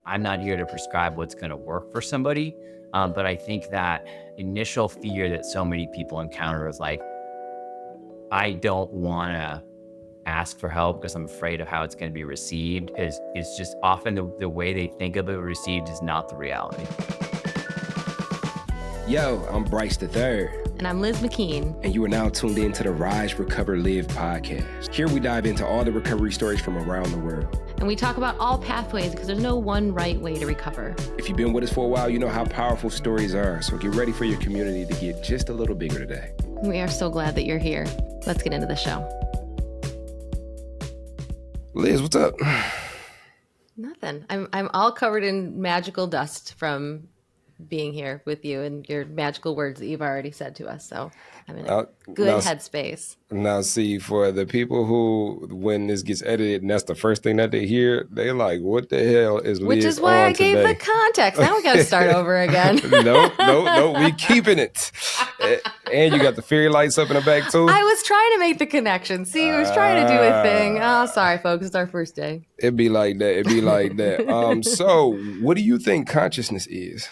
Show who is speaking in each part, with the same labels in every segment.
Speaker 1: I'm not here to prescribe what's going to work for somebody. But I think that initial fear that so many people encounter is like, I don't want to ask for help because I'm afraid of how it's going to be received. Is just often the way they think of it received is not the reality.
Speaker 2: Yo, I'm Bryce the Third.
Speaker 3: And I'm Liz McKean.
Speaker 2: And you are now tuned in to the Rise, Recover, Live podcast. Here we dive into all the recovery stories from around the world.
Speaker 3: And we talk about all pathways because there's no one right way to recover.
Speaker 2: If you've been with us for a while, you know how powerful stories are. So get ready for your community to get just a little bigger today.
Speaker 3: We are so glad that you're here. Let's get into the show.
Speaker 2: Liz, what's up?
Speaker 3: Nothing. I'm all covered in magical dust from being here with you and your magical words that you've already said to us. So I'm in a good headspace.
Speaker 2: Now, see, for the people who, when this gets edited and that's the first thing that they hear, they're like, what the hell is Liz on today?
Speaker 3: Which is why I gave the context. Now we got to start over again.
Speaker 2: No, we keeping it. And you got the fairy lights up in the back too.
Speaker 3: I was trying to make the connection. See, I was trying to do a thing. Oh, sorry, folks. It's our first day.
Speaker 2: It'd be like that. So what do you think consciousness is?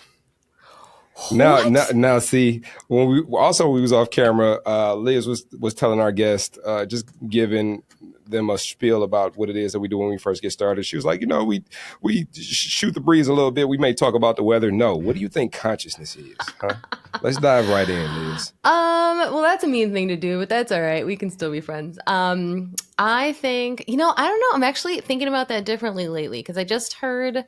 Speaker 2: Now, see, when we was off camera, Liz was telling our guest, just giving them a spiel about what it is that we do when we first get started. She was like, we shoot the breeze a little bit. We may talk about the weather. No, what do you think consciousness is? Huh? Let's dive right in, Liz.
Speaker 3: Well, that's a mean thing to do, but that's all right. We can still be friends. I think, I don't know. I'm actually thinking about that differently lately because I just heard.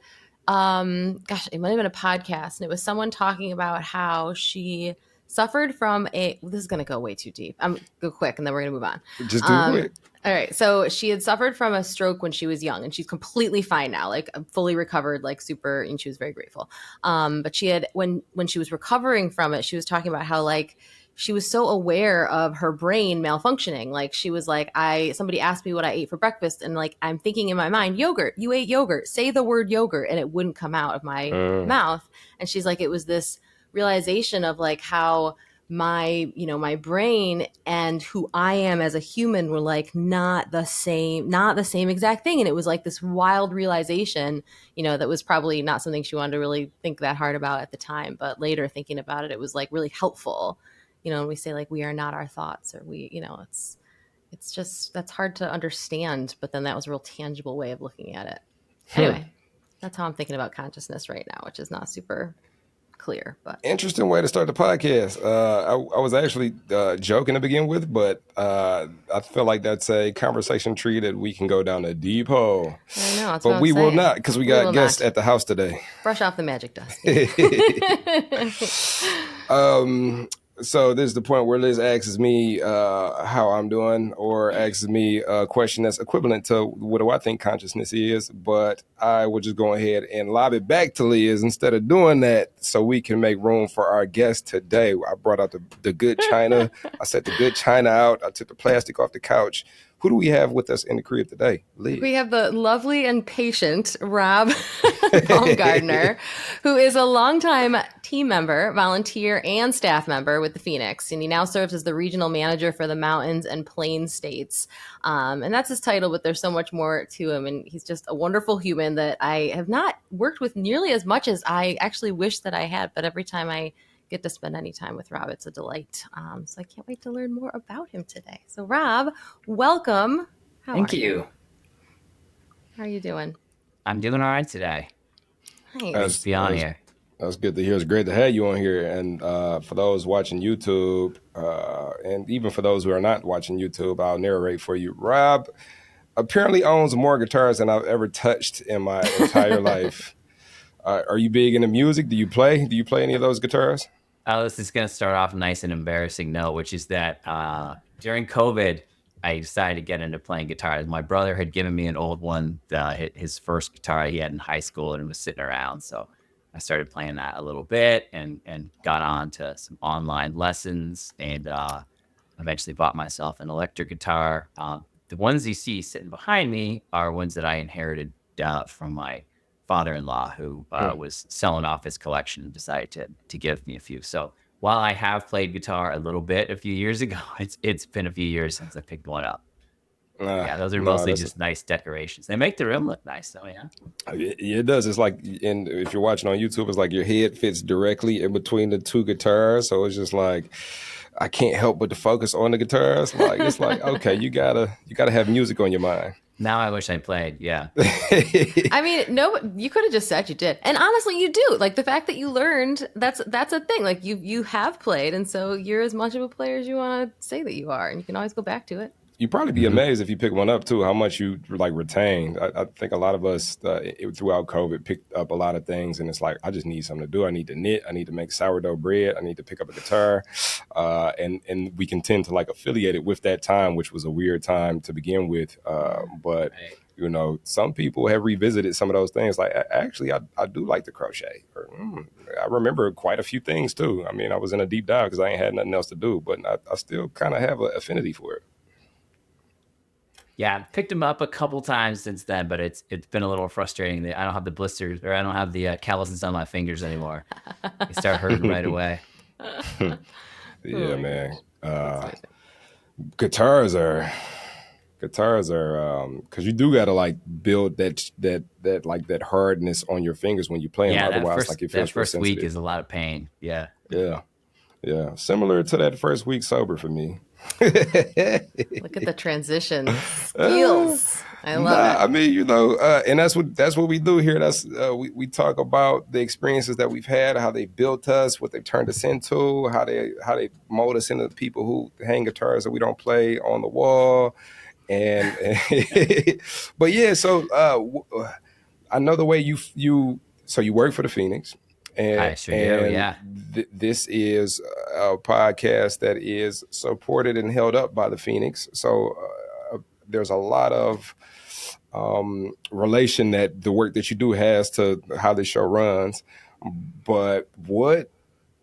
Speaker 3: It might have been a podcast, and it was someone talking about how she suffered from this is going to go way too deep. I'm go quick and then we're going to move on.
Speaker 2: Just do it.
Speaker 3: All right. So she had suffered from a stroke when she was young, and she's completely fine now, like fully recovered, like super, and she was very grateful. But she had, when she was recovering from it, she was talking about how like, she was so aware of her brain malfunctioning. Like she was like, somebody asked me what I ate for breakfast. And like, I'm thinking in my mind, yogurt, you ate yogurt, say the word yogurt. And it wouldn't come out of my mouth. And she's like, it was this realization of like how my brain and who I am as a human were like, not the same exact thing. And it was like this wild realization, that was probably not something she wanted to really think that hard about at the time. But later thinking about it, it was like really helpful. We say like, we are not our thoughts, or it's just, that's hard to understand. But then that was a real tangible way of looking at it. Anyway, that's how I'm thinking about consciousness right now, which is not super clear, but
Speaker 2: interesting way to start the podcast. I was actually joking to begin with, but I feel like that's a conversation tree that we can go down a deep hole.
Speaker 3: I know, that's
Speaker 2: but we will not, because we got guests at the house today.
Speaker 3: Brush off the magic dust.
Speaker 2: So this is the point where Liz asks me how I'm doing, or asks me a question that's equivalent to what do I think consciousness is, but I will just go ahead and lob it back to Liz instead of doing that so we can make room for our guest today. I brought out the good china. I set the good china out. I took the plastic off the couch. Who do we have with us in the crib today? Liz.
Speaker 3: We have the lovely and patient Rob Baumgartner, who is a longtime team member, volunteer, and staff member with the Phoenix. And he now serves as the regional manager for the Mountains and Plains states. And that's his title, but there's so much more to him. And he's just a wonderful human that I have not worked with nearly as much as I actually wish that I had. But every time I get to spend any time with Rob, it's a delight. So I can't wait to learn more about him today. So Rob, welcome.
Speaker 1: Thank you.
Speaker 3: How are you doing?
Speaker 1: I'm doing all right today.
Speaker 3: Nice.
Speaker 1: To be on here.
Speaker 2: That's good to hear. It's great to have you on here. And for those watching YouTube, and even for those who are not watching YouTube, I'll narrate for you. Rob apparently owns more guitars than I've ever touched in my entire life. Are you big into music? Do you play any of those guitars?
Speaker 1: This is going to start off a nice and embarrassing note, which is that during COVID, I decided to get into playing guitar. My brother had given me an old one, his first guitar he had in high school, and it was sitting around. So I started playing that a little bit and got on to some online lessons, and eventually bought myself an electric guitar. The ones you see sitting behind me are ones that I inherited from my father-in-law, who was selling off his collection and decided to give me a few. So while I have played guitar a little bit a few years ago, it's been a few years since I picked one up. Yeah, those are
Speaker 2: No,
Speaker 1: mostly
Speaker 2: that's
Speaker 1: just nice decorations. They make the room look nice, though. Yeah.
Speaker 2: it does. It's like, and if you're watching on YouTube, it's like your head fits directly in between the two guitars. So it's just like I can't help but to focus on the guitars. Like it's like, okay, you gotta have music on your mind.
Speaker 1: Now I wish I played. Yeah.
Speaker 3: I mean, no, you could have just said you did. And honestly, you do. Like the fact that you learned, that's a thing. Like you have played, and so you're as much of a player as you want to say that you are, and you can always go back to it.
Speaker 2: You'd probably be
Speaker 1: Hmm.
Speaker 2: amazed if you pick one up too, how much you like retained. I think a lot of us throughout COVID picked up a lot of things, and it's like I just need something to do. I need to knit. I need to make sourdough bread. I need to pick up a guitar, and we can tend to like affiliate it with that time, which was a weird time to begin with. But
Speaker 1: Right.
Speaker 2: some people have revisited some of those things. Like actually, I do like the crochet. Or, I remember quite a few things too. I mean, I was in a deep dive because I ain't had nothing else to do, but I still kind of have an affinity for it.
Speaker 1: Yeah, I've picked them up a couple times since then, but it's been a little frustrating that I don't have the blisters or I don't have the calluses on my fingers anymore. They start hurting right away.
Speaker 3: Oh
Speaker 2: Yeah,
Speaker 3: my
Speaker 2: man.
Speaker 3: gosh. That's amazing.
Speaker 2: Guitars are because you do got to like build that like that hardness on your fingers when you play them.
Speaker 1: Yeah,
Speaker 2: Otherwise, like it
Speaker 1: that
Speaker 2: feels real
Speaker 1: first week
Speaker 2: sensitive.
Speaker 1: is a lot of pain. Yeah.
Speaker 2: Yeah, yeah. Similar to that first week sober for me.
Speaker 3: Look at the transition
Speaker 2: Uh,
Speaker 3: skills. I love
Speaker 2: Nah,
Speaker 3: it.
Speaker 2: I mean, and that's what we do here. That's we talk about the experiences that we've had, how they built us, what they turned us into, how they mold us into the people who hang guitars that we don't play on the wall, and but yeah. So I know the way so you work for the Phoenix,
Speaker 1: I
Speaker 2: and
Speaker 1: sure do. Yeah.
Speaker 2: this is a podcast that is supported and held up by the Phoenix. So there's a lot of relation that the work that you do has to how the show runs. But what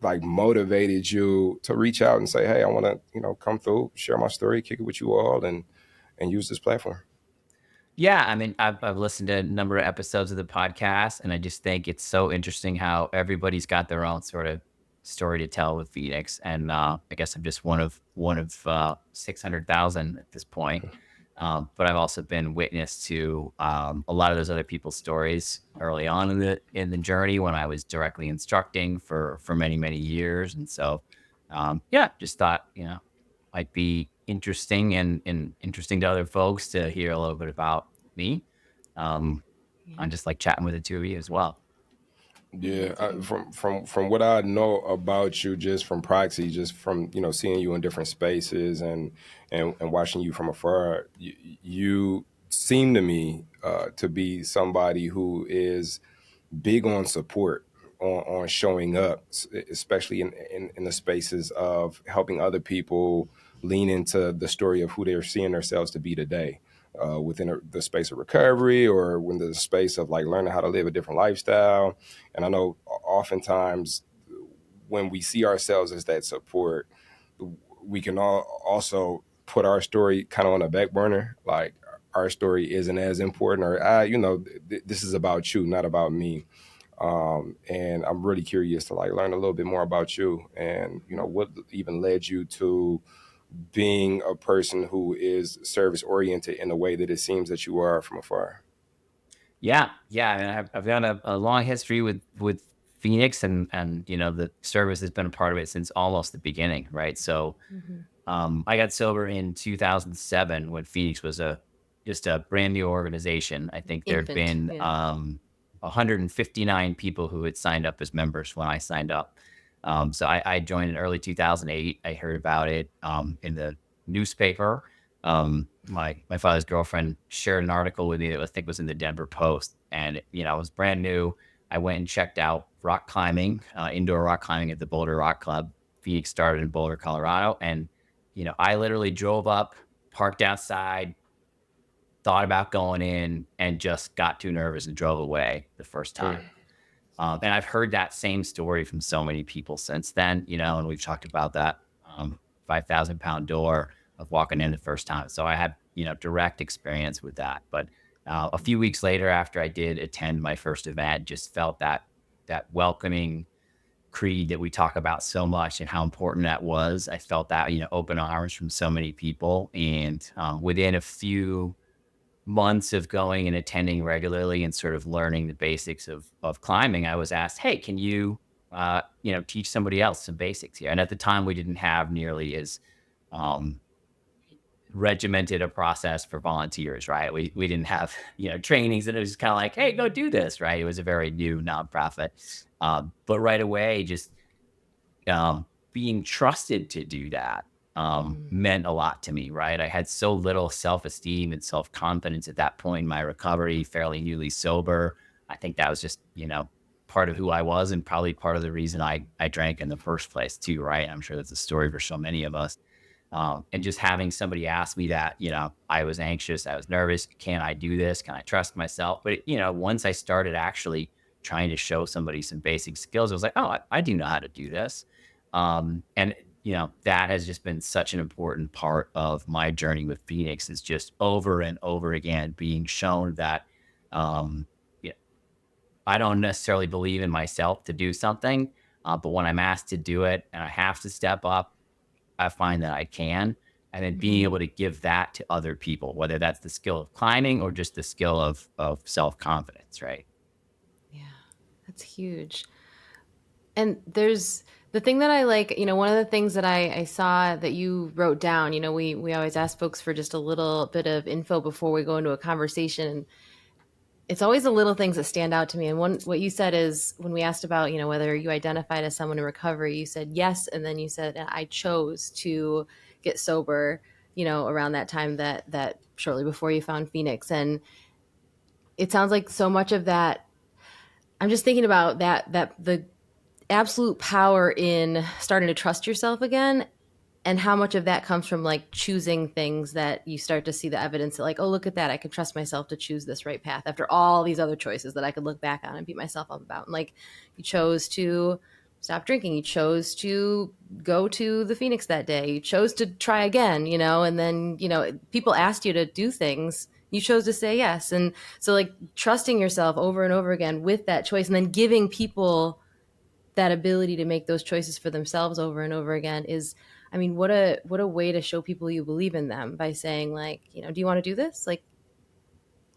Speaker 2: like motivated you to reach out and say, "Hey, I want to come through, share my story, kick it with you all, and use this platform."
Speaker 1: Yeah, I mean, I've listened to a number of episodes of the podcast, and I just think it's so interesting how everybody's got their own sort of story to tell with Phoenix, and I guess I'm just one of 600,000 at this point. But I've also been witness to a lot of those other people's stories early on in the journey when I was directly instructing for many years, and so yeah, just thought might be interesting and interesting to other folks to hear a little bit about me. Um,
Speaker 3: Yeah.
Speaker 1: I'm just like chatting with the two of you as well.
Speaker 2: Yeah,
Speaker 3: Amazing.
Speaker 2: from what I know about you, just from proxy, just from seeing you in different spaces and watching you from afar, you seem to me to be somebody who is big on support, on showing up, especially in the spaces of helping other people lean into the story of who they're seeing themselves to be today. Within the space of recovery or within the space of like learning how to live a different lifestyle. And I know oftentimes when we see ourselves as that support, we can also put our story kind of on a back burner. Like our story isn't as important, or this is about you, not about me. And I'm really curious to like learn a little bit more about you, and what even led you to being a person who is service oriented in a way that it seems that you are from afar.
Speaker 1: Yeah, yeah. I mean, I've got a long history with Phoenix, and the service has been a part of it since almost the beginning, right? So
Speaker 3: Hmm.
Speaker 1: I got sober in 2007 when Phoenix was just a brand new organization. I think there'd
Speaker 3: Infant.
Speaker 1: been
Speaker 3: Yeah.
Speaker 1: 159 people who had signed up as members when I signed up. So I joined in early 2008. I heard about it in the newspaper. My father's girlfriend shared an article with me that I think was in the Denver Post, and it was brand new. I went and checked out rock climbing, indoor rock climbing at the Boulder Rock Club. Phoenix started in Boulder, Colorado, and I literally drove up, parked outside, thought about going in, and just got too nervous and drove away the first time.
Speaker 2: Mm.
Speaker 1: And I've heard that same story from so many people since then, and we've talked about that 5,000-pound door of walking in the first time. So I had, direct experience with that. But a few weeks later, after I did attend my first event, just felt that welcoming creed that we talk about so much and how important that was. I felt that, open arms from so many people. And within a few months of going and attending regularly and sort of learning the basics of climbing, I was asked, "Hey, can you, teach somebody else some basics here?" And at the time, we didn't have nearly as um, regimented a process for volunteers, right? We didn't have trainings, and it was kind of like, "Hey, go do this," right? It was a very new nonprofit, but right away, just being trusted to do that
Speaker 3: Mm.
Speaker 1: meant a lot to me, right? I had so little self esteem and self confidence at that point in my recovery, fairly newly sober. I think that was just, part of who I was and probably part of the reason I drank in the first place, too, right? I'm sure that's a story for so many of us. And just having somebody ask me that, I was anxious, I was nervous. Can I do this? Can I trust myself? But, once I started actually trying to show somebody some basic skills, I was like, oh, I do know how to do this. And that has just been such an important part of my journey with Phoenix, is just over and over again being shown that um, yeah, I don't necessarily believe in myself to do something, but when I'm asked to do it and I have to step up, I find that I can. And then being
Speaker 3: Mhm.
Speaker 1: able to give that to other people, whether that's the skill of climbing or just the skill of self confidence, right?
Speaker 3: Yeah, that's huge. And there's the thing that I like, one of the things that I saw that you wrote down, we always ask folks for just a little bit of info before we go into a conversation. And it's always the little things that stand out to me. And what you said is, when we asked about, whether you identified as someone in recovery, you said yes. And then you said, I chose to get sober, around that time, that shortly before you found Phoenix. And it sounds like so much of that, I'm just thinking about that the absolute power in starting to trust yourself again, and how much of that comes from like choosing things that you start to see the evidence that, like, oh, look at that, I can trust myself to choose this right path after all these other choices that I could look back on and beat myself up about. And like, you chose to stop drinking, you chose to go to the Phoenix that day, you chose to try again, and then people asked you to do things, you chose to say yes. And so, like, trusting yourself over and over again with that choice, and then giving people that ability to make those choices for themselves over and over again is, I mean, what a way to show people you believe in them, by saying, like, do you want to do this? Like,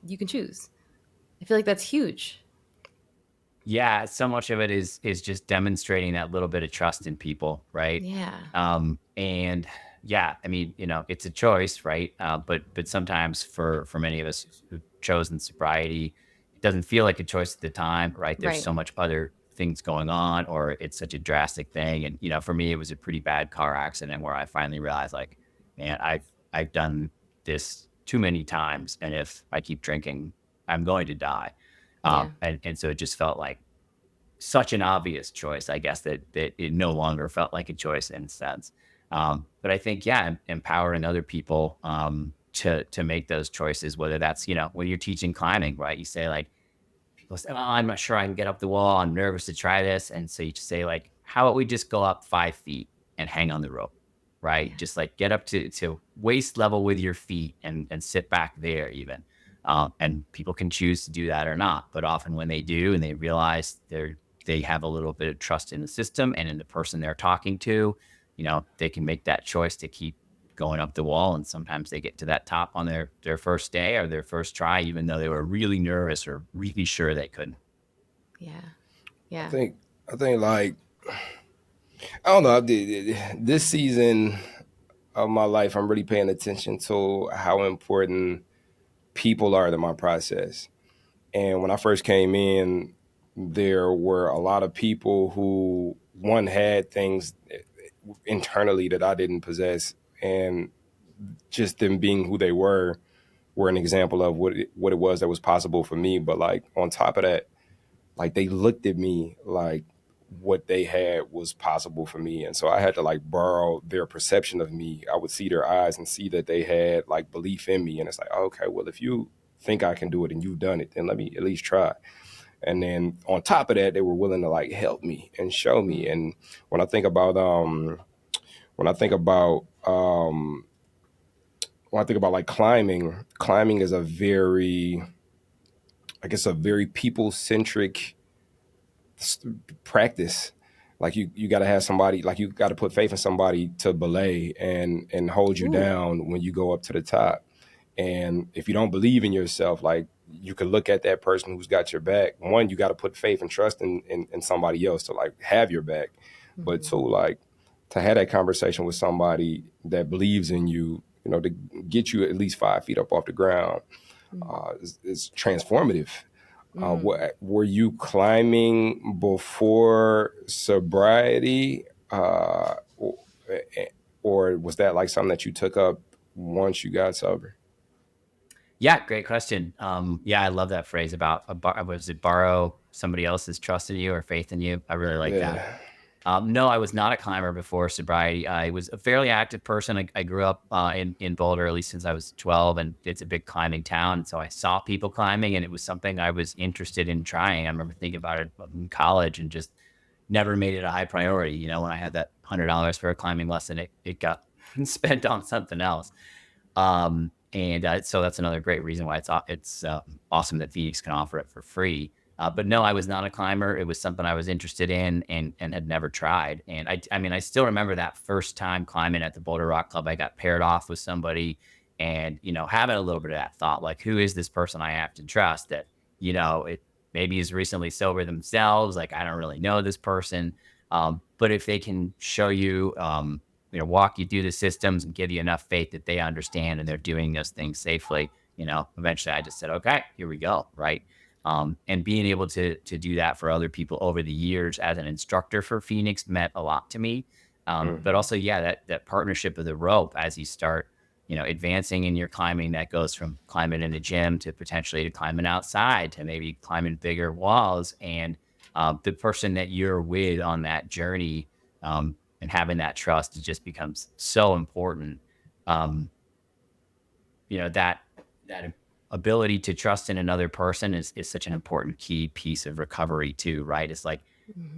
Speaker 3: you can choose. I feel like that's huge.
Speaker 1: Yeah, so much of it is just demonstrating that little bit of trust in people, right?
Speaker 3: Yeah.
Speaker 1: And yeah, I mean, it's a choice, right? But sometimes for many of us who've chosen sobriety, it doesn't feel like a choice at the time, right? There's
Speaker 3: Right.
Speaker 1: so much other things going on, or it's such a drastic thing. And for me, it was a pretty bad car accident where I finally realized, like, man, I've done this too many times, and if I keep drinking, I'm going to die.
Speaker 3: Yeah.
Speaker 1: And so it just felt like such an obvious choice, I guess, that it no longer felt like a choice in a sense. But I think, yeah, empowering other people to make those choices, whether that's, when you're teaching climbing, right? You say, like, people say, "Oh, I'm not sure I can get up the wall. I'm nervous to try this." And so you just say, like, "How about we just go up 5 feet and hang on the rope?" Right?
Speaker 3: Yeah.
Speaker 1: Just like get up to waist level with your feet and sit back there even. And people can choose to do that or not. But often when they do and they realize they have a little bit of trust in the system and in the person they're talking to, they can make that choice to keep going up the wall. And sometimes they get to that top on their first day or their first try, even though they were really nervous or really sure they couldn't.
Speaker 3: Yeah.
Speaker 2: I
Speaker 3: Yeah.
Speaker 2: think I think like I don't know. This season of my life, I'm really paying attention to how important people are to my process. And when I first came in, there were a lot of people who one had things internally that I didn't possess, and just them being who they were an example of what it was that was possible for me. But like on top of that, like they looked at me like what they had was possible for me, and so I had to like borrow their perception of me. I would see their eyes and see that they had like belief in me, and it's like, okay, well, if you think I can do it and you've done it, then let me at least try. And then on top of that, they were willing to like help me and show me.
Speaker 3: Mm.
Speaker 2: And when I think about when I think about when I think about like climbing is a very, I guess, a very people centric practice. like you got to have somebody, like you got to put faith in somebody to belay and hold you
Speaker 3: Ooh.
Speaker 2: down when you go up to the top. And if you don't believe in yourself, like you could look at that person who's got your back. One, you got to put faith and trust in somebody else to like have your back. But two, like to have that conversation with somebody that believes in you, you know, to get you at least 5 feet up off the ground, is transformative. Were you climbing before sobriety, or was that like something that you took up once you got sober?
Speaker 1: Yeah, great question. Yeah, I love that phrase about was it borrow somebody else's trust in you or faith in you? I really like that.
Speaker 2: Yeah.
Speaker 1: No, I was not a climber before sobriety. I was a fairly active person. I grew up in Boulder, at least since I was 12, and it's a big climbing town. So I saw people climbing, and it was something I was interested in trying. I remember thinking about it in college and just never made it a high priority. You know, when I had that $100 for a climbing lesson, it got spent on something else. And so that's another great reason why it's awesome that Phoenix can offer it for free. But no, I was not a climber. It was something I was interested in and had never tried. And I mean, I still remember that first time climbing at the Boulder Rock Club. I got paired off with somebody, and you know, having a little bit of that thought, like, who is this person I have to trust? That, you know, it maybe is recently sober themselves. Like, I don't really know this person, but if they can show you, you know, walk you through the systems and give you enough faith that they understand and they're doing those things safely, you know, eventually I just said, okay, here we go. Right. And being able to do that for other people over the years as an instructor for Phoenix meant a lot to me. But also, yeah, that partnership of the rope as you start, you know, advancing in your climbing, that goes from climbing in a gym to potentially to climbing outside to maybe climbing bigger walls. And the person that you're with on that journey, and having that trust, it just becomes so important. Um, you know, that ability to trust in another person is such an important key piece of recovery too, right? It's like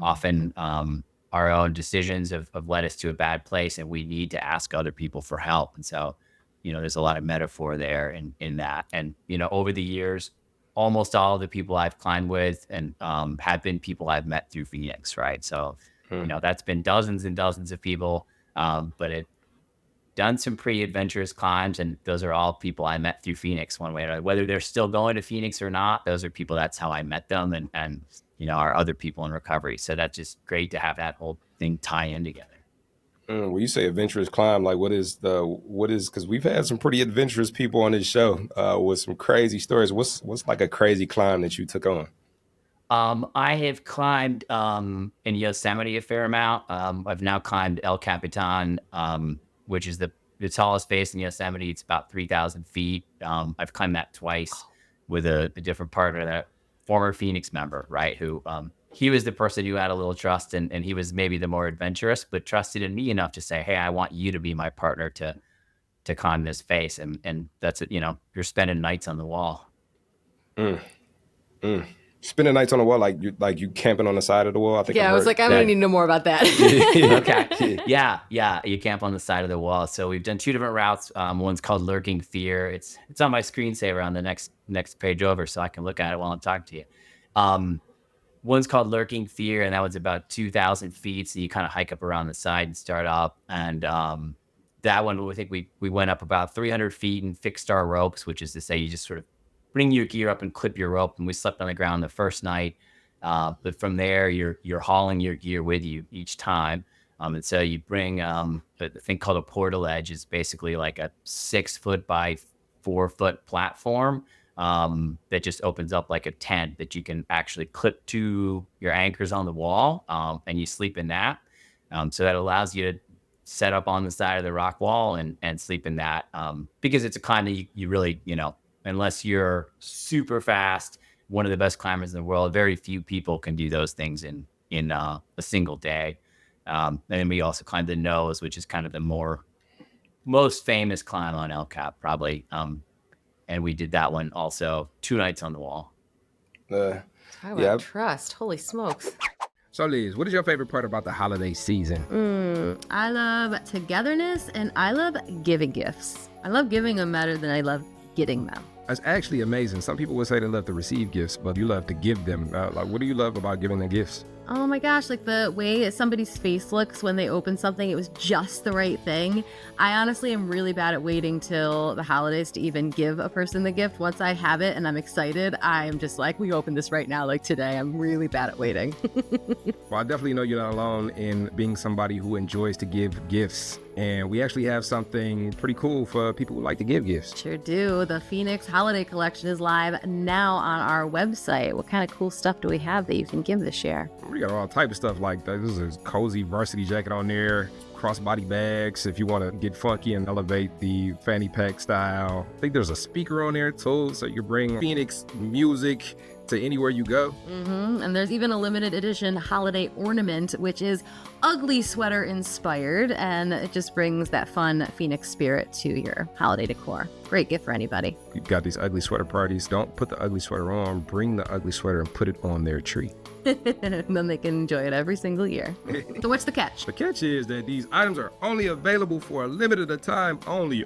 Speaker 1: often our own decisions have led us to a bad place, and we need to ask other people for help. And so, you know, there's a lot of metaphor there in that. And, you know, over the years, almost all of the people I've climbed with and have been people I've met through Phoenix, right? So, you know, that's been dozens and dozens of people, but it done some pretty adventurous climbs, and those are all people I met through Phoenix one way or another. Whether they're still going to Phoenix or not, those are people, that's how I met them, and you know, are other people in recovery. So that's just great to have that whole thing tie in together.
Speaker 2: When you say adventurous climb, like what is, because we've had some pretty adventurous people on this show with some crazy stories. What's like a crazy climb that you took on?
Speaker 1: I have climbed in Yosemite a fair amount. I've now climbed El Capitan, which is the tallest face in Yosemite. It's about 3,000 feet. I've climbed that twice with a different partner, that former Phoenix member, right? Who he was the person who had a little trust, and he was maybe the more adventurous, but trusted in me enough to say, "Hey, I want you to be my partner to climb this face," and that's it. You know, you're spending nights on the wall.
Speaker 2: Mm, mm. Spending nights on the wall, like you camping on the side of the wall. I think
Speaker 3: Yeah,
Speaker 2: I've
Speaker 3: I was
Speaker 2: heard
Speaker 3: like, I'm
Speaker 2: that.
Speaker 3: gonna need to know more about that.
Speaker 1: Okay. Yeah. You camp on the side of the wall. So we've done two different routes. One's called Lurking Fear. It's on my screensaver on the next page over, so I can look at it while I'm talking to you. Um, One's called Lurking Fear, and that one's about 2,000 feet. So you kind of hike up around the side and start up. And that one, I think we went up about 300 feet and fixed our ropes, which is to say you just sort of bring your gear up and clip your rope. And we slept on the ground the first night. But from there, you're hauling your gear with you each time. And so you bring a thing called a portal edge. Is basically like a 6 foot by 4 foot platform that just opens up like a tent that you can actually clip to your anchors on the wall, and you sleep in that. So that allows you to set up on the side of the rock wall and sleep in that, because it's a climb that you really, you know, unless you're super fast, one of the best climbers in the world, very few people can do those things in a single day. And then we also climbed the nose, which is kind of the most famous climb on El Cap, probably. And we did that one also 2 nights on the wall.
Speaker 3: Talk about trust. Holy smokes.
Speaker 4: So Liz, what is your favorite part about the holiday season?
Speaker 5: I love togetherness, and I love giving gifts. I love giving them better than I love getting them.
Speaker 4: That's actually amazing. Some people would say they love to receive gifts, but you love to give them. Like, what do you love about giving them gifts?
Speaker 3: Oh my gosh, like the way somebody's face looks when they open something, it was just the right thing. I honestly am really bad at waiting till the holidays to even give a person the gift. Once I have it and I'm excited, I'm just like, we open this right now, like today. I'm really bad at waiting.
Speaker 4: Well, I definitely know you're not alone in being somebody who enjoys to give gifts. And we actually have something pretty cool for people who like to give gifts.
Speaker 3: Sure do. The Phoenix Holiday Collection is live now on our website. What kind of cool stuff do we have that you can give this year?
Speaker 4: We got all type of stuff like that. There's a cozy varsity jacket on there, crossbody bags if you want to get funky and elevate the fanny pack style. I think there's a speaker on there too, so you can bring Phoenix music to anywhere you go.
Speaker 3: And there's even a limited edition holiday ornament, which is ugly sweater inspired, and it just brings that fun Phoenix spirit to your holiday decor. Great gift for anybody.
Speaker 4: You've got these ugly sweater parties. Don't put the ugly sweater on. Bring the ugly sweater and put it on their tree.
Speaker 3: And then they can enjoy it every single year. So what's the catch?
Speaker 4: The catch is that these items are only available for a limited time. Only.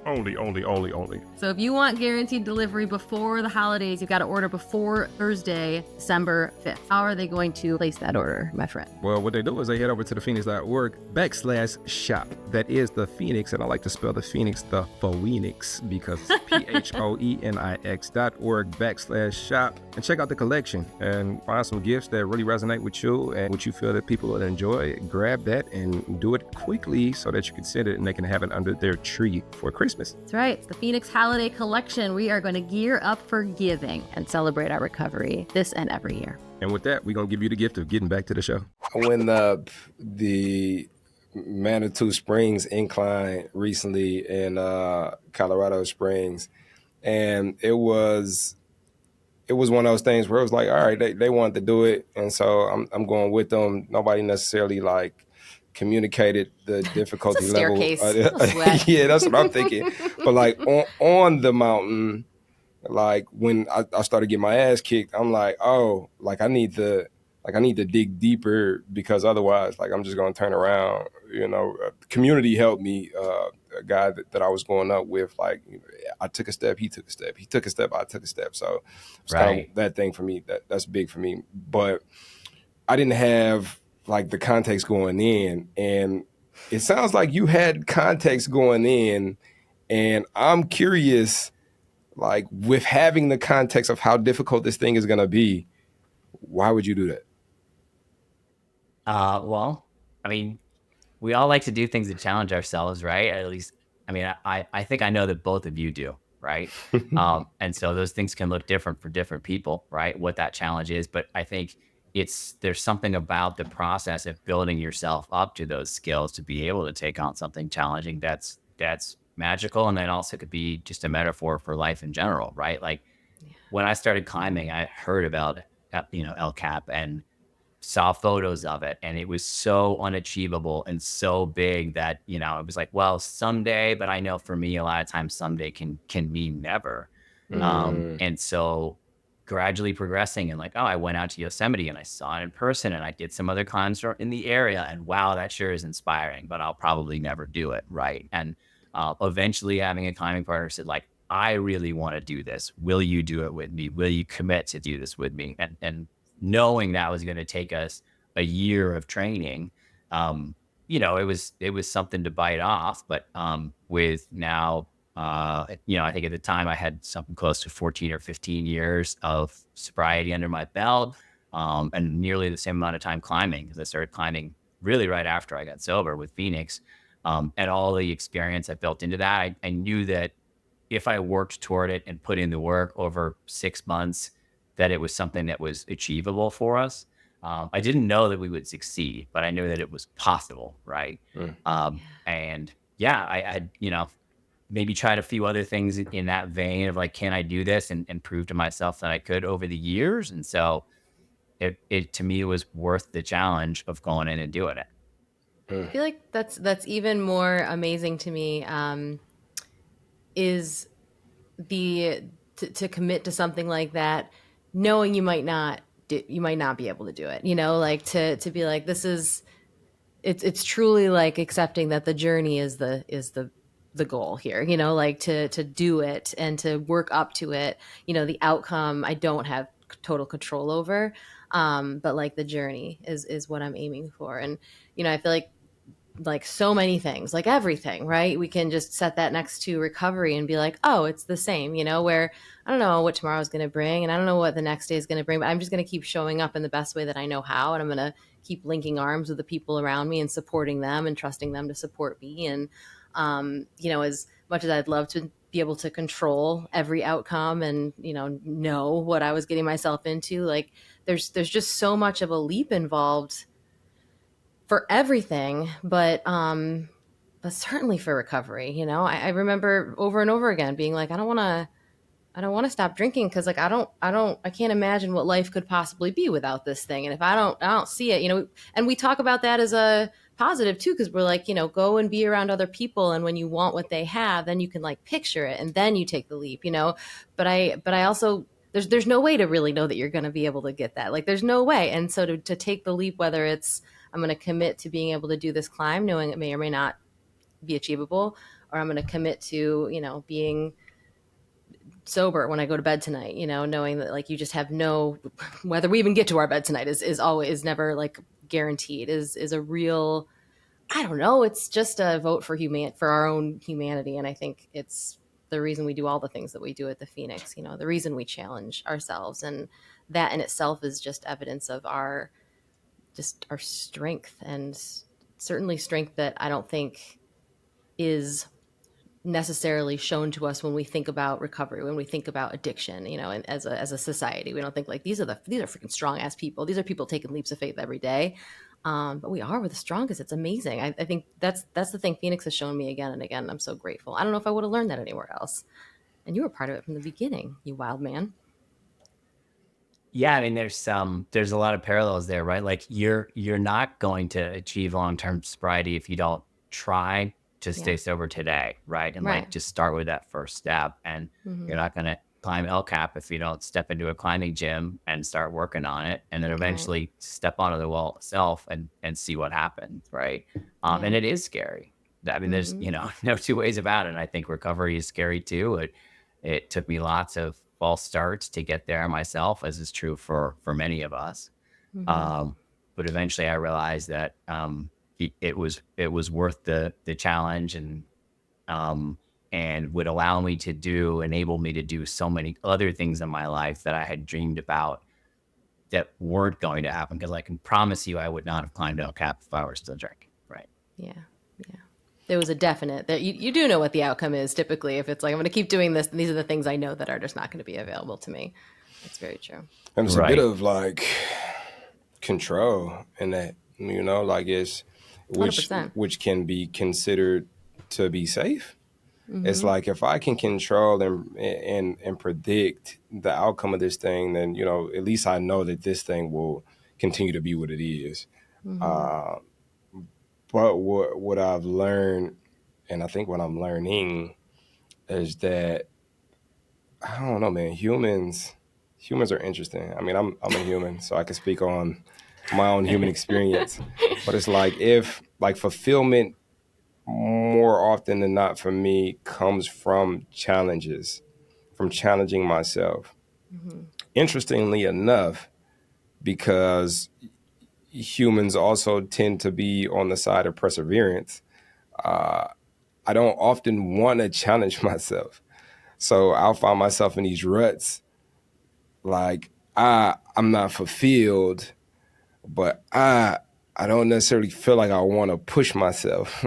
Speaker 3: So if you want guaranteed delivery before the holidays, you've got to order before Thursday, December 5th. How are they going to place that order, my friend?
Speaker 4: Well, what they do is they head over to thephoenix.org/shop. That is the Phoenix, and I like to spell the Phoenix the Phoenix because it's PHOENIX.org/shop, and check out the collection and find some gifts that really resonate with you and what you feel that people will enjoy. Grab that and do it quickly so that you can send it and they can have it under their tree for Christmas.
Speaker 3: That's right. It's the Phoenix Holiday Collection. We are going to gear up for giving and celebrate our recovery this and every year.
Speaker 4: And with that, we're going to give you the gift of getting back to the show.
Speaker 2: I went up the Manitou Springs incline recently in Colorado Springs, and it was one of those things where it was like, all right, they wanted to do it, and so I'm going with them. Nobody necessarily like communicated the difficulty level. Yeah, that's what I'm thinking. But like on the mountain, like when I started getting my ass kicked, I'm like, oh, like I need to dig deeper because otherwise, like I'm just gonna turn around. You know, community helped me. A guy that I was going up with, like, I took a step, he took a step, he took a step, I took a step. So it's kind of that thing for me. That's big for me. But I didn't have like the context going in, and it sounds like you had context going in, and I'm curious, like with having the context of how difficult this thing is gonna be, why would you do that?
Speaker 1: Well, I mean, we all like to do things to challenge ourselves, right? At least, I mean, I think I know that both of you do, right? And so those things can look different for different people, right? What that challenge is. But I think there's something about the process of building yourself up to those skills to be able to take on something challenging that's magical. And then also could be just a metaphor for life in general, right? Like when I started climbing, I heard about, El Cap and saw photos of it, and it was so unachievable and so big that, it was like, well, someday, but I know for me, a lot of times someday can mean never. And so gradually progressing and like, oh, I went out to Yosemite and I saw it in person, and I did some other climbs in the area, and wow, that sure is inspiring, but I'll probably never do it. Right. And eventually having a climbing partner said, like, I really want to do this. Will you do it with me? Will you commit to do this with me? And knowing that was going to take us a year of training, it was something to bite off. But with now, I think at the time I had something close to 14 or 15 years of sobriety under my belt, and nearly the same amount of time climbing, because I started climbing really right after I got sober with Phoenix, and all the experience I built into that. I knew that if I worked toward it and put in the work over 6 months, that it was something that was achievable for us. I didn't know that we would succeed, but I knew that it was possible, right? And yeah, I had, maybe tried a few other things in that vein of like, can I do this, and prove to myself that I could over the years. And so it to me, it was worth the challenge of going in and doing it.
Speaker 3: I feel like that's even more amazing to me, is to commit to something like that, knowing you might not be able to do it, like to be like, it's truly like accepting that the journey is the the goal here, you know, like to do it and to work up to it. You know, the outcome I don't have total control over, but like the journey is what I'm aiming for. And you know, I feel like so many things, like everything, right? We can just set that next to recovery and be like, oh, it's the same, you know, where I don't know what tomorrow's going to bring and I don't know what the next day is going to bring, but I'm just going to keep showing up in the best way that I know how. And I'm going to keep linking arms with the people around me and supporting them and trusting them to support me. And, you know, as much as I'd love to be able to control every outcome and, you know what I was getting myself into, like there's just so much of a leap involved for everything, but certainly for recovery. You know, I remember over and over again being like, I don't want to stop drinking because like I can't imagine what life could possibly be without this thing. And if I don't see it, you know, and we talk about that as a positive too, because we're like, you know, go and be around other people, and when you want what they have, then you can like picture it, and then you take the leap, you know. But I also there's no way to really know that you're going to be able to get that. Like there's no way. And so to take the leap, whether it's I'm going to commit to being able to do this climb, knowing it may or may not be achievable, or I'm going to commit to, you know, being sober when I go to bed tonight, you know, knowing that like you just have no, whether we even get to our bed tonight is always never like guaranteed, is a real, I don't know. It's just a vote for for our own humanity. And I think it's the reason we do all the things that we do at the Phoenix, you know, the reason we challenge ourselves. And that in itself is just evidence of our strength, and certainly strength that I don't think is necessarily shown to us when we think about recovery, when we think about addiction, you know, and as a society, we don't think like these are freaking strong ass people. These are people taking leaps of faith every day. But we're the strongest. It's amazing. I think that's the thing Phoenix has shown me again and again. I'm so grateful. I don't know if I would have learned that anywhere else. And you were part of it from the beginning, you wild man.
Speaker 1: Yeah, I mean, there's a lot of parallels there, right? Like you're not going to achieve long-term sobriety if you don't try to stay sober today, right? And like just start with that first step. And you're not going to climb El Cap if you don't step into a climbing gym and start working on it, and then eventually step onto the wall itself and see what happens, right? And it is scary. I mean, there's you know no two ways about it. And I think recovery is scary too. It took me lots of false starts to get there myself, as is true for many of us. But eventually I realized that it was worth the challenge, and would enable me to do so many other things in my life that I had dreamed about that weren't going to happen. Because I can promise you I would not have climbed El Cap if I were still drinking, right?
Speaker 3: Yeah. There was a definite that you do know what the outcome is typically. If it's like, I'm going to keep doing this, and these are the things I know that are just not going to be available to me. It's very true.
Speaker 2: And it's a bit of like control in that, you know, like it's which can be considered to be safe. It's like if I can control and predict the outcome of this thing, then, you know, at least I know that this thing will continue to be what it is. But what I've learned, and I think what I'm learning, is that I don't know, man. Humans are interesting. I mean, I'm a human, so I can speak on my own human experience. But it's like if fulfillment more often than not for me comes from challenges, from challenging myself. Interestingly enough, because humans also tend to be on the side of perseverance, I don't often want to challenge myself. So I'll find myself in these ruts, like I'm not fulfilled, but I don't necessarily feel like I want to push myself.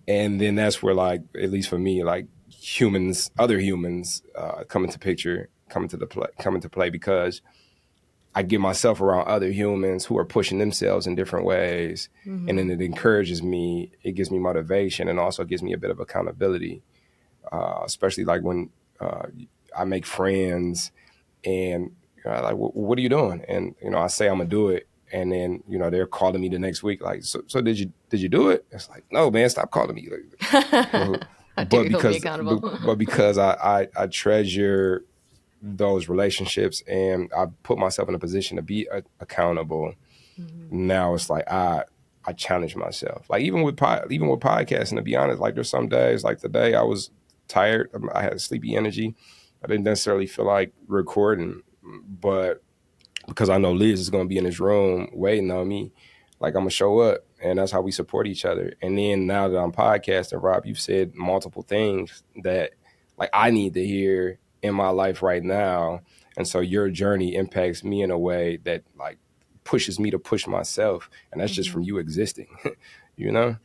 Speaker 2: And then that's where, like, at least for me, like other humans come into play because I get myself around other humans who are pushing themselves in different ways. And then it encourages me, it gives me motivation, and also gives me a bit of accountability, especially like when I make friends and like, what are you doing? And, you know, I say I'm gonna do it. And then, you know, they're calling me the next week, like, so did you do it? It's like, no, man, stop calling me. But because I treasure those relationships and I put myself in a position to be accountable. Now it's like I I challenge myself. Like even with podcasting, to be honest, like there's some days, like today, I was tired. I had sleepy energy. I didn't necessarily feel like recording, but because I know Liz is going to be in this room waiting on me, like I'm gonna show up, and that's how we support each other. And then now that I'm podcasting, Rob, you've said multiple things that like I need to hear in my life right now, and so your journey impacts me in a way that like pushes me to push myself, and that's just from you existing, you know.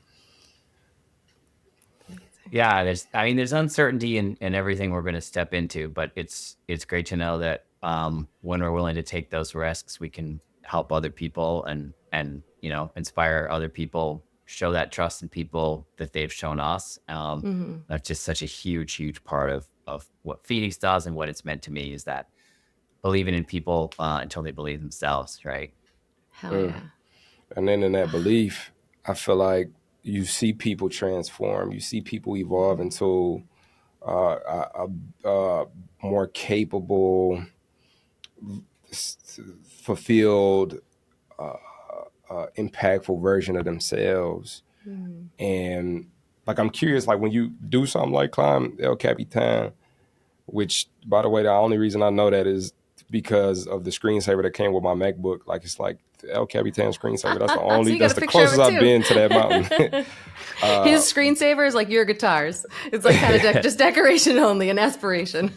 Speaker 1: Yeah, there's uncertainty in everything we're going to step into, but it's great to know that when we're willing to take those risks, we can help other people and inspire other people, show that trust in people that they've shown us.
Speaker 3: Mm-hmm.
Speaker 1: That's just such a huge part of what Phoenix does and what it's meant to me is that believing in people until they believe themselves, right?
Speaker 3: Hell
Speaker 2: Mm.
Speaker 3: yeah.
Speaker 2: And then in that belief, I feel like you see people transform, you see people evolve into a more capable, fulfilled, impactful version of themselves.
Speaker 3: Mm.
Speaker 2: And like I'm curious, like when you do something like climb El Capitan, which by the way, the only reason I know that is because of the screensaver that came with my MacBook. Like it's like the El Capitan screensaver. That's the
Speaker 3: So
Speaker 2: only.
Speaker 3: you got
Speaker 2: That's
Speaker 3: a
Speaker 2: the
Speaker 3: picture of
Speaker 2: closest
Speaker 3: it
Speaker 2: I've
Speaker 3: too.
Speaker 2: been to that mountain.
Speaker 3: His screensaver is like your guitars. It's like kind of just decoration only, an aspiration.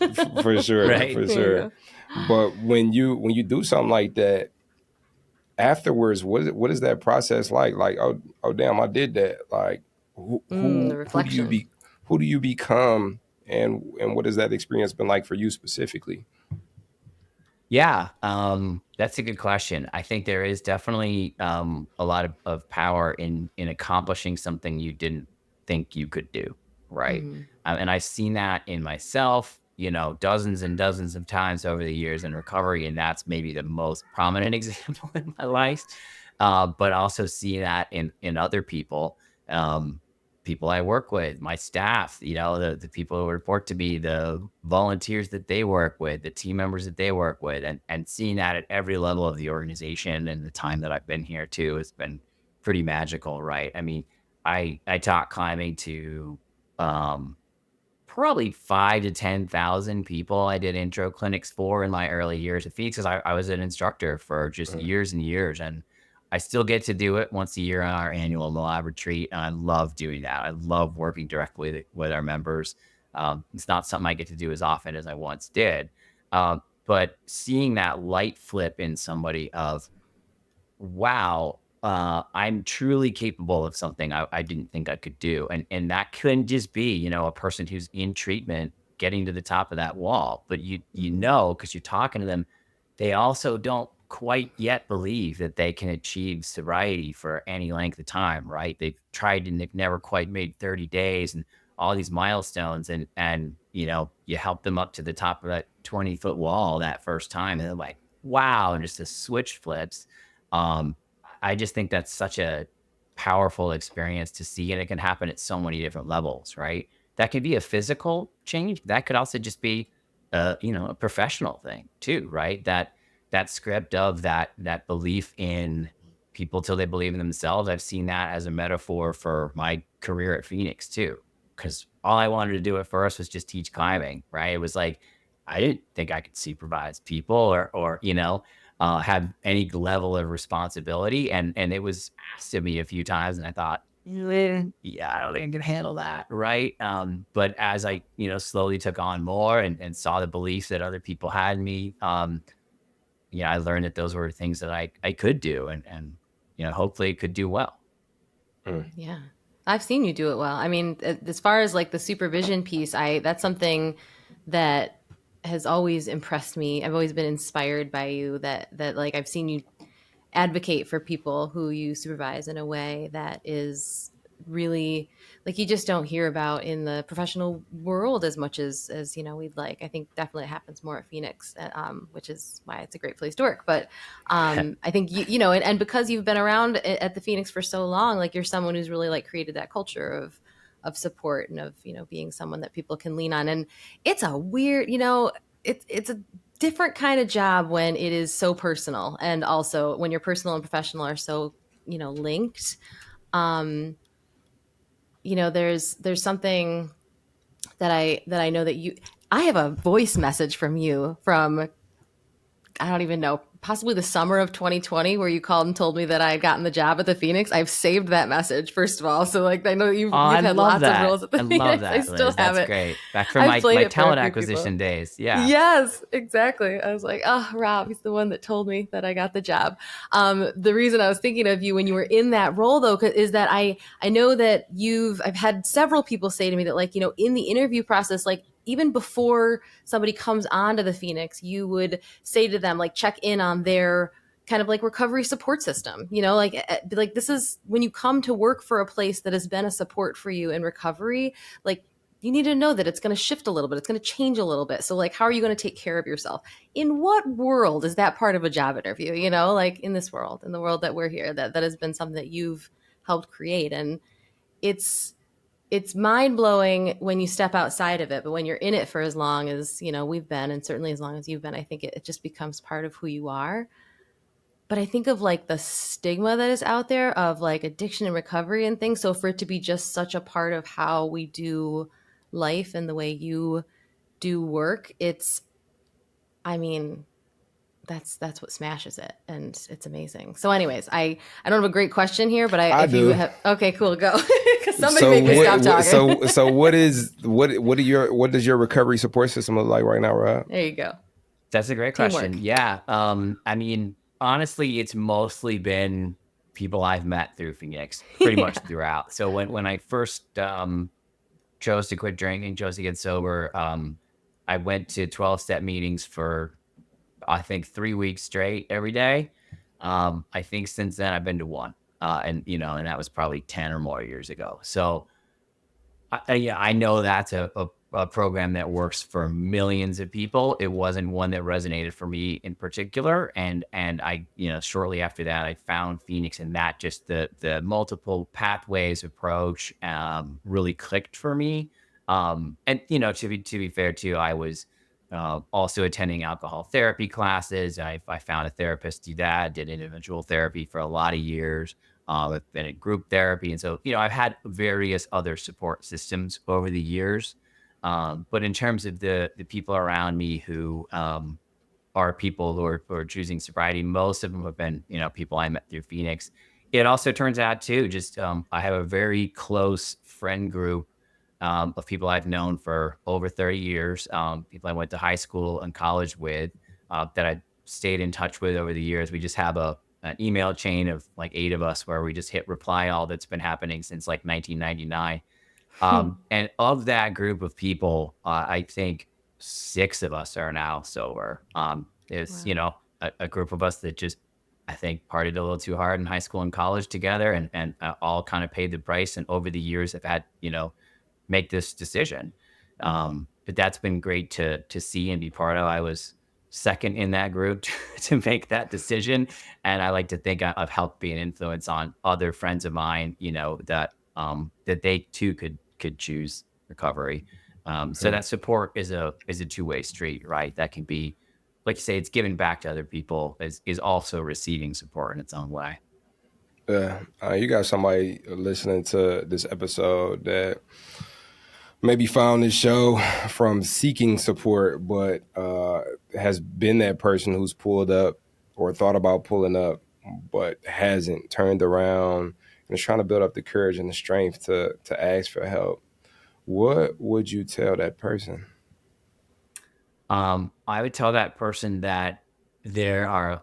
Speaker 2: For sure,
Speaker 1: Right.
Speaker 2: for
Speaker 3: There you
Speaker 2: sure.
Speaker 3: go.
Speaker 2: But when you do something like that, afterwards, what is that process like? Like, oh damn, I did that. Like,
Speaker 3: The
Speaker 2: who do you
Speaker 3: reflection.
Speaker 2: who do you become, and what has that experience been like for you specifically?
Speaker 1: Yeah, that's a good question. I think there is definitely a lot of power in accomplishing something you didn't think you could do, right?
Speaker 3: Mm-hmm.
Speaker 1: And I've seen that in myself, dozens and dozens of times over the years in recovery, and that's maybe the most prominent example in my life. But also see that in other people. People I work with, my staff, the people who report to me, the volunteers that they work with, the team members that they work with, and seeing that at every level of the organization and the time that I've been here too has been pretty magical, right? I mean, I taught climbing to um probably 5 to 10,000 people I did intro clinics for in my early years at Phoenix 'cause I was an instructor for just
Speaker 2: Mm.
Speaker 1: years and years, and I still get to do it once a year on our annual Moab retreat, and I love doing that. I love working directly with our members. It's not something I get to do as often as I once did, but seeing that light flip in somebody of wow, I'm truly capable of something I didn't think I could do. And that couldn't just be, a person who's in treatment getting to the top of that wall. But
Speaker 3: Mm-hmm.
Speaker 1: because you're talking to them, they also don't quite yet believe that they can achieve sobriety for any length of time, right? They've tried and they've never quite made 30 days and all these milestones and you help them up to the top of that 20-foot wall that first time and they're like, wow, and just the switch flips. um, I just think that's such a powerful experience to see, and it can happen at so many different levels, right? That could be a physical change. That could also just be, a professional thing too, right? That script of that belief in people till they believe in themselves. I've seen that as a metaphor for my career at Phoenix too, because all I wanted to do at first was just teach climbing, right? It was like I didn't think I could supervise people or have any level of responsibility. And it was asked of me a few times, and I thought, yeah, I don't think I can handle that, right? But as I, slowly took on more and saw the beliefs that other people had in me, yeah, I learned that those were things that I could do and hopefully could do well.
Speaker 2: Mm.
Speaker 3: Yeah. I've seen you do it well. I mean, as far as like the supervision piece, that's something that has always impressed me. I've always been inspired by you that like I've seen you advocate for people who you supervise in a way that is really like you just don't hear about in the professional world as much as we'd like. I think definitely it happens more at Phoenix, which is why it's a great place to work. But I think and because you've been around at the Phoenix for so long, like you're someone who's really like created that culture of support and of being someone that people can lean on. And it's a weird, it's a different kind of job when it is so personal, and also when your personal and professional are so linked. Um, there's something that I know that I have a voice message from you from, I don't even know, possibly the summer of 2020, where you called and told me that I had gotten the job at the Phoenix. I've saved that message, first of all. So like, I know you've
Speaker 1: I
Speaker 3: had
Speaker 1: love
Speaker 3: lots of
Speaker 1: that.
Speaker 3: roles at the
Speaker 1: I love
Speaker 3: Phoenix. I
Speaker 1: that,
Speaker 3: still
Speaker 1: Liz.
Speaker 3: have
Speaker 1: That's
Speaker 3: it.
Speaker 1: great. Back from
Speaker 3: I've played
Speaker 1: my
Speaker 3: it for a
Speaker 1: talent
Speaker 3: few people.
Speaker 1: acquisition days. Yeah.
Speaker 3: Yes, exactly. I was like, oh, Rob, he's the one that told me that I got the job. The reason I was thinking of you when you were in that role, though, is that I know that I've had several people say to me that, like, in the interview process, like, even before somebody comes onto the Phoenix, you would say to them, like, check in on their kind of like recovery support system, like this is when you come to work for a place that has been a support for you in recovery, like, you need to know that it's going to shift a little bit. It's going to change a little bit. So like, how are you going to take care of yourself? In what world is that part of a job interview? Like in this world, in the world that we're here, that has been something that you've helped create. And it's mind blowing when you step outside of it. But when you're in it for as long as, we've been, and certainly as long as you've been, I think it just becomes part of who you are. But I think of like the stigma that is out there of like addiction and recovery and things. So for it to be just such a part of how we do life and the way you do work, I mean, that's what smashes it, and it's amazing. So anyways, I don't have a great question here, but
Speaker 2: I
Speaker 3: if you
Speaker 2: do.
Speaker 3: have, okay, cool, go. Because somebody make me stop talking.
Speaker 2: So what does your recovery support system look like right now, Rob?
Speaker 3: There you go.
Speaker 1: That's a great
Speaker 3: Teamwork.
Speaker 1: question. Yeah. I mean, honestly, it's mostly been people I've met through Phoenix pretty much throughout. So when I first chose to quit drinking, chose to get sober, I went to 12-step meetings for, I think, 3 weeks straight every day. I think since then I've been to one, and that was probably 10 or more years ago. So I know that's a program that works for millions of people. It wasn't one that resonated for me in particular, and I, shortly after that, I found Phoenix, and that just the multiple pathways approach really clicked for me. And to be fair too, I was also attending alcohol therapy classes. I found a therapist to do that. Did individual therapy for a lot of years. I've been in group therapy. And so, I've had various other support systems over the years. But in terms of the people around me who are people who are choosing sobriety, most of them have been, people I met through Phoenix. It also turns out too, just I have a very close friend group of people I've known for over 30 years, people I went to high school and college with, that I stayed in touch with over the years. We just have an email chain of like 8 of us where we just hit reply all that's been happening since like 1999. And of that group of people, I think 6 of us are now sober. There's,
Speaker 3: Wow.
Speaker 1: A group of us that just, I think, partied a little too hard in high school and college together, and all kind of paid the price. And over the years have had, make this decision. But that's been great to see and be part of. I was second in that group to make that decision, and I like to think I've helped be an influence on other friends of mine, that they too could choose recovery. So that support is a two-way street, right? That can be, like you say, it's giving back to other people, is also receiving support in its own way.
Speaker 2: Yeah, you got somebody listening to this episode that maybe found this show from seeking support, but has been that person who's pulled up or thought about pulling up, but hasn't turned around and is trying to build up the courage and the strength to ask for help. What would you tell that person?
Speaker 1: I would tell that person that there are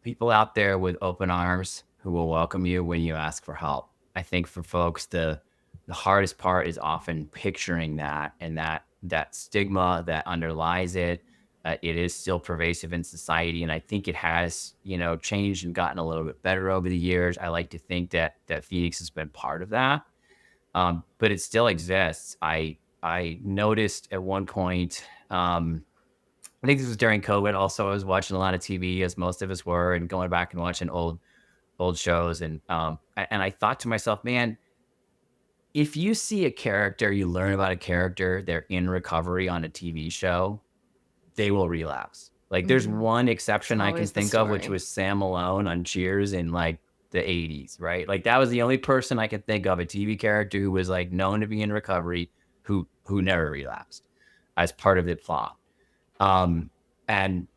Speaker 1: people out there with open arms who will welcome you when you ask for help. I think for folks, the hardest part is often picturing that, and that stigma that underlies it. It is still pervasive in society, and I think it has, changed and gotten a little bit better over the years. I like to think that Phoenix has been part of that, but it still exists. I noticed at one point. I think this was during COVID. Also, I was watching a lot of TV, as most of us were, and going back and watching old shows. And I thought to myself, man, if you see a character, you learn about a character, they're in recovery on a TV show, they will relapse. Like, there's one exception I can
Speaker 3: Always the
Speaker 1: think of, which
Speaker 3: story.
Speaker 1: was Sam Malone on Cheers in like the 80s, right? Like that was the only person I could think of, a TV character who was like known to be in recovery who never relapsed as part of the plot. Um, and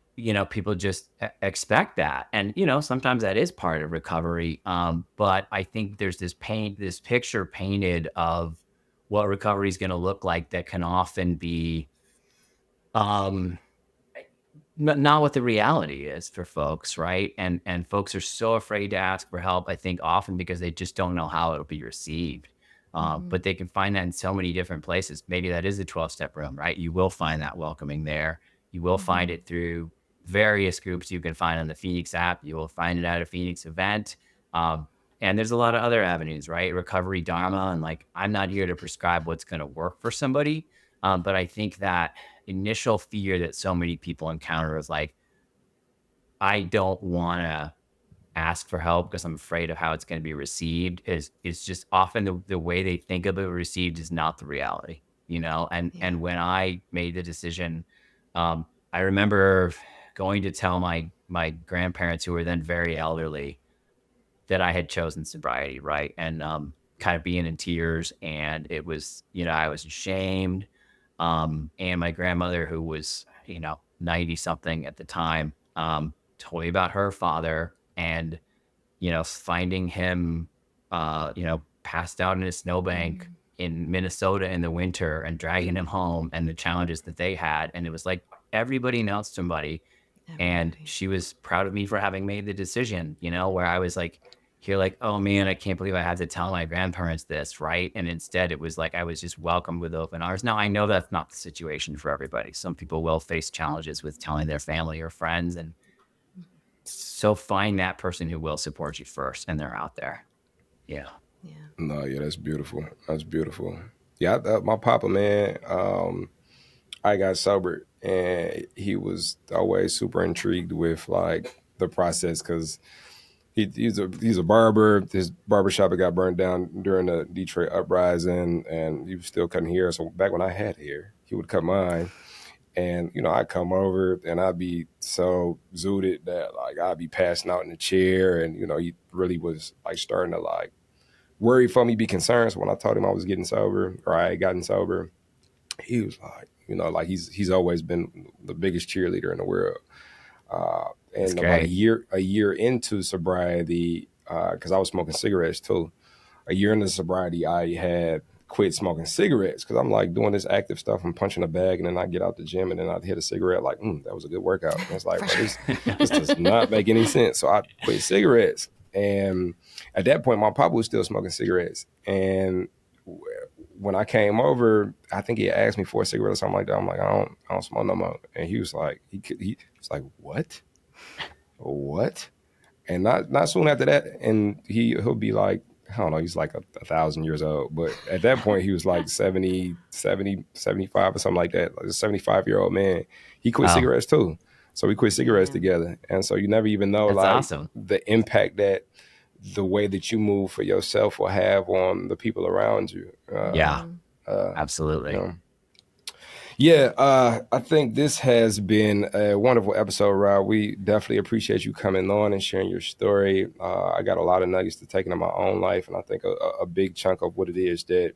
Speaker 1: people just expect that, and sometimes that is part of recovery. But I think there's this picture painted of what recovery is going to look like that can often be um not what the reality is for folks, right? And folks are so afraid to ask for help, I think often because they just don't know how it'll be received. But they can find that in so many different places. Maybe that is the 12-step room, right? You will find that welcoming there. You will find it through various groups you can find on the Phoenix app. You will find it at a Phoenix event. And there's a lot of other avenues, right? Recovery Dharma. And like, I'm not here to prescribe what's going to work for somebody. But I think that initial fear that so many people encounter is like, I don't want to ask for help because I'm afraid of how it's going to be received, is just often the way they think of it received is not the reality, and when I made the decision, I remember going to tell my grandparents, who were then very elderly, that I had chosen sobriety, right? And kind of being in tears, and it was, I was ashamed. And my grandmother, who was, 90 something at the time, told me about her father, and finding him, passed out in a snowbank in Minnesota in the winter and dragging him home, and the challenges that they had. And it was like everybody knows somebody. And she was proud of me for having made the decision, where I was like, here, like, oh man, I can't believe I had to tell my grandparents this, right? And instead it was like I was just welcomed with open arms. Now I know that's not the situation for everybody. Some people will face challenges with telling their family or friends, and so find that person who will support you first, and they're out there. Yeah.
Speaker 2: No, yeah, that's beautiful. That's beautiful. Yeah, my papa, man, I got sober, and he was always super intrigued with like the process, because he's a barber. His barbershop had got burned down during the Detroit uprising, and he was still cutting hair. So back when I had hair, he would cut mine. And, I'd come over and I'd be so zooted that like I'd be passing out in the chair. And, he really was like starting to like worry for me, be concerned. So when I told him I was getting sober, or I had gotten sober, he was like, like he's always been the biggest cheerleader in the world. And about a year into sobriety, because I was smoking cigarettes too. A year into sobriety, I had quit smoking cigarettes because I'm like doing this active stuff. I'm punching a bag, and then I get out the gym, and then I'd hit a cigarette. Like, that was a good workout. And it's like, this does not make any sense. So I quit cigarettes, and at that point, my papa was still smoking cigarettes. And when I came over, I think he asked me for a cigarette or something like that. I'm like, I don't smoke no more. And he was like, he was like, what? And not soon after that, and he'll be like, I don't know, he's like 1,000 years old. But at that point, he was like 70, 75 or something like that. Like a 75-year-old man. He quit cigarettes too. So we quit cigarettes together. And so you never even know
Speaker 1: awesome.
Speaker 2: The impact that the way that you move for yourself will have on the people around you.
Speaker 1: Absolutely.
Speaker 2: I think this has been a wonderful episode, Rob. We definitely appreciate you coming on and sharing your story. I got a lot of nuggets to take into my own life, and I think a big chunk of what it is that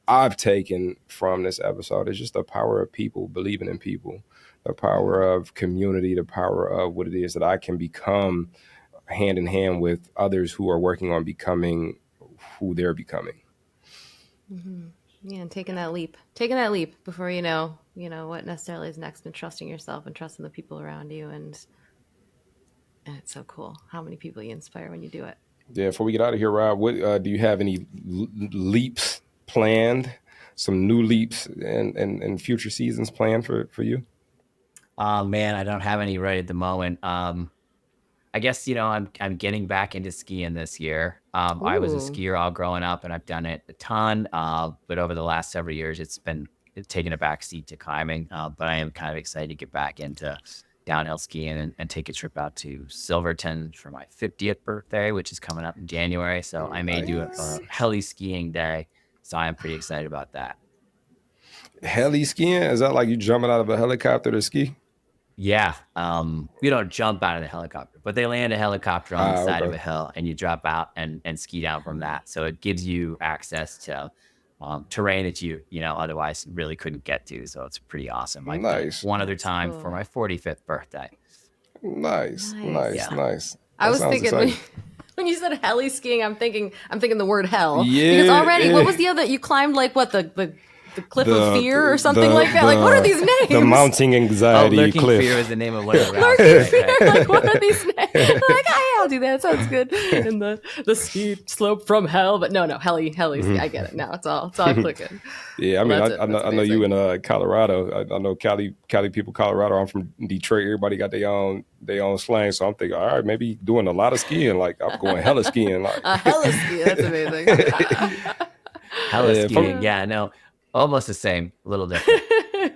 Speaker 2: I've taken from this episode is just the power of people, believing in people, the power of community, the power of what it is that I can become hand in hand with others who are working on becoming who they're becoming.
Speaker 3: Mm-hmm. Yeah, and taking that leap before you know what necessarily is next, and trusting yourself and trusting the people around you, and it's so cool how many people you inspire when you do it.
Speaker 2: Yeah, before we get out of here, Rob, what do you have any leaps planned? Some new leaps and future seasons planned for you?
Speaker 1: Man, I don't have any right at the moment. I guess I'm getting back into skiing this year. I was a skier all growing up, and I've done it a ton. But over the last several years, it's taken a back seat to climbing. But I am kind of excited to get back into downhill skiing and take a trip out to Silverton for my 50th birthday, which is coming up in January. So I may do a heli skiing day. So I am pretty excited about that.
Speaker 2: Heli skiing? Is that like you jumping out of a helicopter to ski?
Speaker 1: Yeah. You don't jump out of the helicopter, but they land a helicopter on the side of
Speaker 2: Okay.
Speaker 1: a hill and you drop out and ski down from that. So it gives you access to terrain that otherwise really couldn't get to. So it's pretty awesome. I've done it
Speaker 2: Nice.
Speaker 1: one other
Speaker 3: That's
Speaker 1: time for
Speaker 3: cool.
Speaker 1: my 45th birthday.
Speaker 2: Nice.
Speaker 3: Nice.
Speaker 1: Yeah.
Speaker 3: I
Speaker 2: That
Speaker 3: was
Speaker 2: sounds
Speaker 3: thinking
Speaker 2: exciting.
Speaker 3: when you said heli skiing, I'm thinking the word hell.
Speaker 2: Yeah,
Speaker 3: Because already,
Speaker 2: yeah.
Speaker 3: what was the other? You climbed like what the cliff of
Speaker 2: The-
Speaker 3: fear or
Speaker 2: the-
Speaker 3: something like that. Like what are these names?
Speaker 2: The mounting
Speaker 1: Oh,
Speaker 2: anxiety
Speaker 1: Lurking
Speaker 2: cliff.
Speaker 1: Fear is the name of one of the routes.
Speaker 3: Lurking
Speaker 1: right,
Speaker 3: fear.
Speaker 1: right.
Speaker 3: Like what are these names? I'm like, oh yeah, I'll do that. Sounds good. And the steep slope from hell, but no, heli. I get it now. It's all clicking.
Speaker 2: Yeah, I mean,
Speaker 3: Well, that's
Speaker 2: I
Speaker 3: that's
Speaker 2: know you
Speaker 3: amazing.
Speaker 2: in Colorado. I know Cali people, Colorado. I'm from Detroit. Everybody got their own slang. So I'm thinking, all right, maybe doing a lot of skiing. Like I'm going hella skiing. Like
Speaker 3: Heli ski. That's amazing.
Speaker 1: Hella
Speaker 2: Yeah,
Speaker 1: skiing. Yeah, no, almost the same, a little different.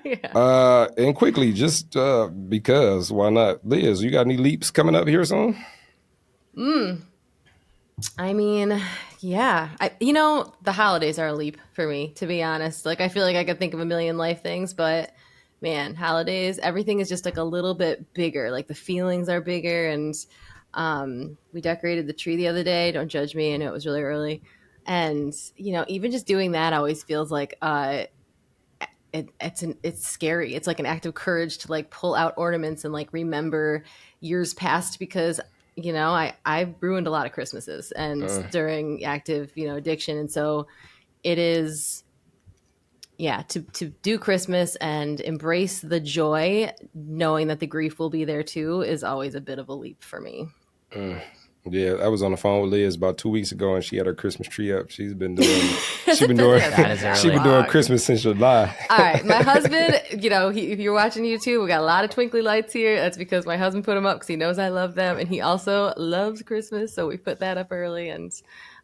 Speaker 3: Yeah.
Speaker 2: and quickly, just because why not, Liz? You got any leaps coming up here soon?
Speaker 3: I mean, yeah. The holidays are a leap for me, to be honest. Like, I feel like I could think of a million life things, but man, holidays, everything is just like a little bit bigger. Like, the feelings are bigger. And we decorated the tree the other day. Don't judge me. I know it was really early. And, even just doing that always feels like it's scary. It's like an act of courage to like pull out ornaments and like remember years past because I ruined a lot of Christmases and during active addiction, and so it is to do Christmas and embrace the joy, knowing that the grief will be there too, is always a bit of a leap for me.
Speaker 2: Yeah, I was on the phone with Liz about 2 weeks ago, and she had her Christmas tree up. She's been doing
Speaker 3: That
Speaker 1: is
Speaker 2: she been
Speaker 1: early.
Speaker 2: doing Christmas since July.
Speaker 3: All right, my husband, if you're watching YouTube, we got a lot of twinkly lights here. That's because my husband put them up because he knows I love them, and he also loves Christmas, so we put that up early. And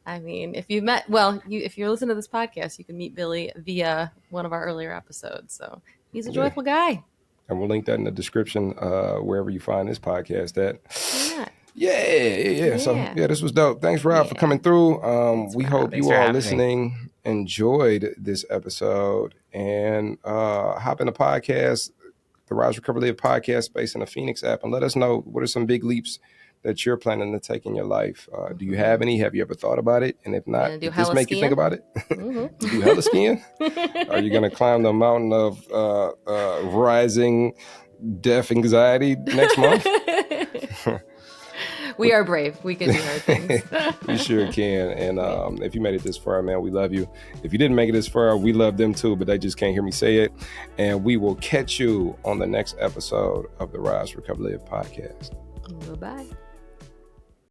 Speaker 3: I mean, if you're listening to this podcast, you can meet Billy via one of our earlier episodes. So he's a joyful guy.
Speaker 2: And we'll link that in the description wherever you find this podcast at.
Speaker 3: Why not?
Speaker 2: Yeah. So
Speaker 3: Yeah.
Speaker 2: this was dope. Thanks, Rob, for coming through. We hope
Speaker 1: Thanks
Speaker 2: you
Speaker 1: for
Speaker 2: all
Speaker 1: having me.
Speaker 2: listening enjoyed this episode and hop in the podcast, the Rise Recover Live podcast space in the Phoenix app, and let us know what are some big leaps that you're planning to take in your life. Do you have any? Have you ever thought about it? And if not,
Speaker 3: Gonna do
Speaker 2: did this
Speaker 3: hella
Speaker 2: make you think
Speaker 3: skiing?
Speaker 2: about it? You do hella skiing? Are you going to climb the mountain of rising death anxiety next month?
Speaker 3: We are brave. We can do hard things.
Speaker 2: You sure can. And if you made it this far, man, we love you. If you didn't make it this far, we love them too, but they just can't hear me say it. And we will catch you on the next episode of the Rise Recover Live podcast.
Speaker 3: Bye-bye.